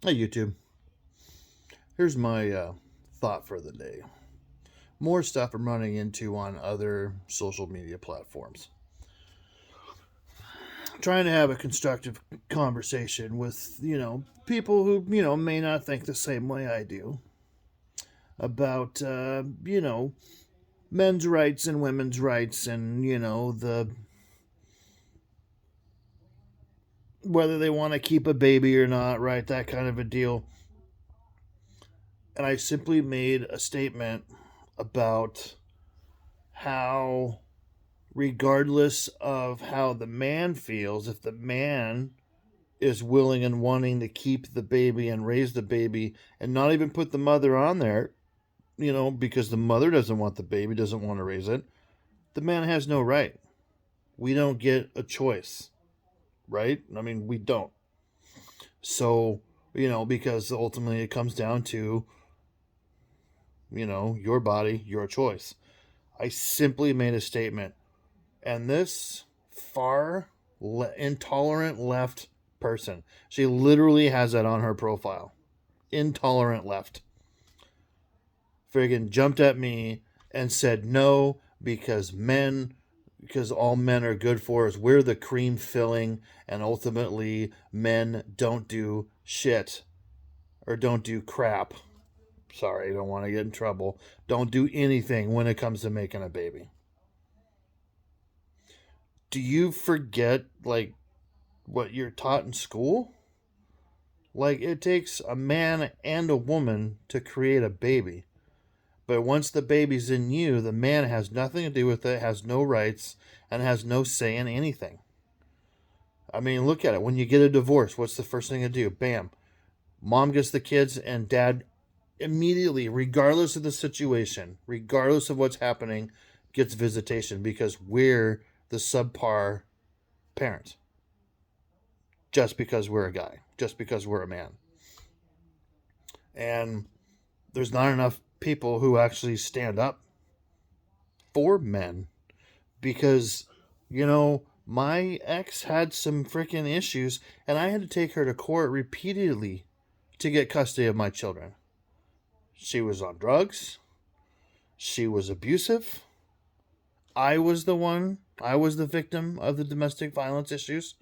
Hey, YouTube. Here's my thought for the day. More stuff I'm running into on other social media platforms. Trying to have a constructive conversation with, people who, may not think the same way I do about, men's rights and women's rights and, the whether they want to keep a baby or not, right? That kind of a deal. And I simply made a statement about how, regardless of how the man feels, if the man is willing and wanting to keep the baby and raise the baby and not even put the mother on there, because the mother doesn't want the baby, doesn't want to raise it, the man has no right. We don't get a choice, right? I mean, we don't. So, because ultimately it comes down to, your body, your choice. I simply made a statement. And this intolerant left person, she literally has that on her profile. Intolerant left. Friggin' jumped at me and said no because all men are good for is we're the cream filling, and ultimately men don't do shit or don't do crap. Sorry, I don't want to get in trouble. Don't do anything when it comes to making a baby. Do you forget, what you're taught in school? It takes a man and a woman to create a baby. But once the baby's in you, the man has nothing to do with it, has no rights, and has no say in anything. I mean, look at it. When you get a divorce, what's the first thing to do? Bam. Mom gets the kids, and dad immediately, regardless of the situation, regardless of what's happening, gets visitation because we're the subpar parent. Just because we're a guy, just because we're a man. And there's not enough people who actually stand up for men because, my ex had some freaking issues and I had to take her to court repeatedly to get custody of my children. She was on drugs. She was abusive. I was the victim of the domestic violence issues.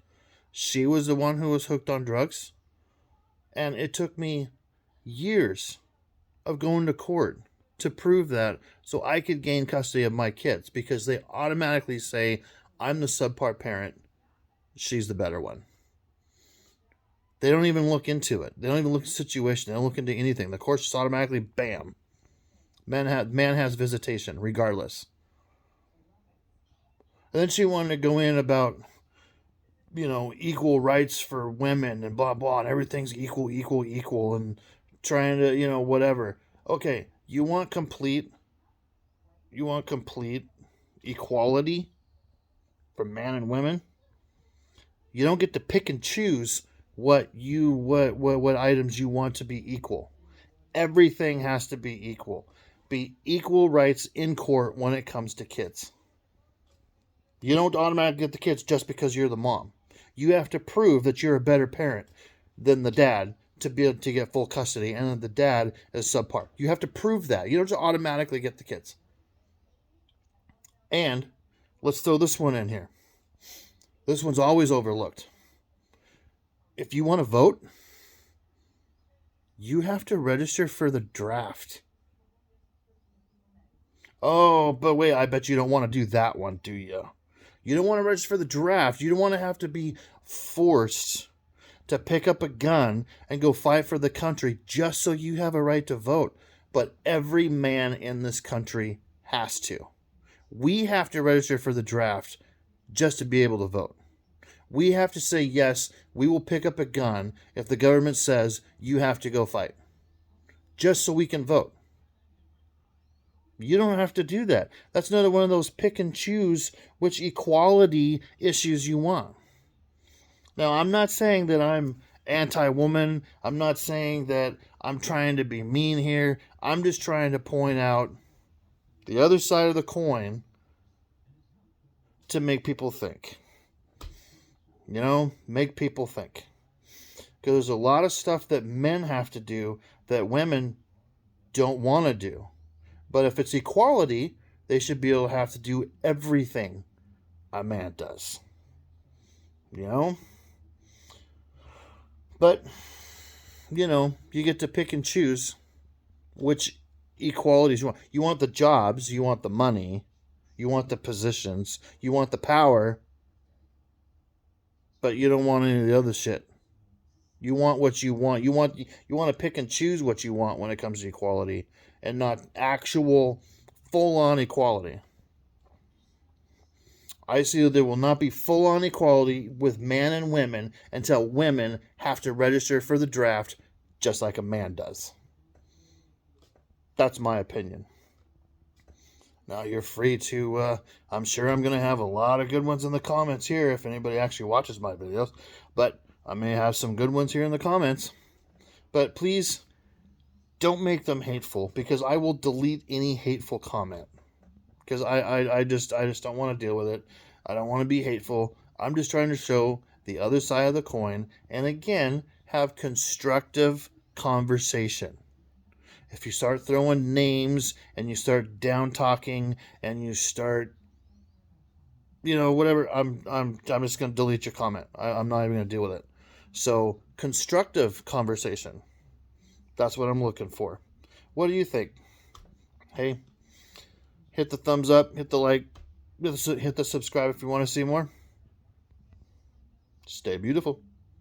She was the one who was hooked on drugs. And it took me years of going to court to prove that so I could gain custody of my kids because they automatically say, I'm the subpar parent. She's the better one. They don't even look into it. They don't even look at the situation. They don't look into anything. The court just automatically, bam. Man has visitation, regardless. And then she wanted to go in about, equal rights for women and blah, blah, and everything's equal, and trying to, whatever. Okay, you want complete equality for men and women? You don't get to pick and choose what items you want to be equal. Everything has to be equal. Be equal rights in court when it comes to kids. You don't automatically get the kids just because you're the mom. You have to prove that you're a better parent than the dad to be able to get full custody, and that the dad is subpar. You have to prove that. You don't just automatically get the kids. And let's throw this one in here. This one's always overlooked. If you want to vote, you have to register for the draft. Oh, but wait, I bet you don't want to do that one, do you? You don't want to register for the draft. You don't want to have to be forced to pick up a gun and go fight for the country just so you have a right to vote. But every man in this country has to. We have to register for the draft just to be able to vote. We have to say, yes, we will pick up a gun if the government says you have to go fight. Just so we can vote. You don't have to do that. That's another one of those pick and choose which equality issues you want. Now, I'm not saying that I'm anti-woman. I'm not saying that I'm trying to be mean here. I'm just trying to point out the other side of the coin to make people think. Make people think. Because there's a lot of stuff that men have to do that women don't want to do. But if it's equality, they should be able to have to do everything a man does. You know? But, you get to pick and choose which equalities you want. You want the jobs, you want the money, you want the positions, you want the power, but you don't want any of the other shit. You want what you want. You want to pick and choose what you want when it comes to equality, and not actual full-on equality. I see that there will not be full-on equality with men and women until women have to register for the draft just like a man does. That's my opinion. Now you're free to, I'm sure I'm going to have a lot of good ones in the comments here if anybody actually watches my videos, but I may have some good ones here in the comments. But please don't make them hateful, because I will delete any hateful comment. Because I just don't want to deal with it. I don't want to be hateful. I'm just trying to show the other side of the coin, and again, have constructive conversation. If you start throwing names and you start down talking and you start, whatever, I'm just going to delete your comment. I'm not even going to deal with it. So constructive conversation. That's what I'm looking for. What do you think? Hey, hit the thumbs up, hit the like, hit the subscribe if you want to see more. Stay beautiful.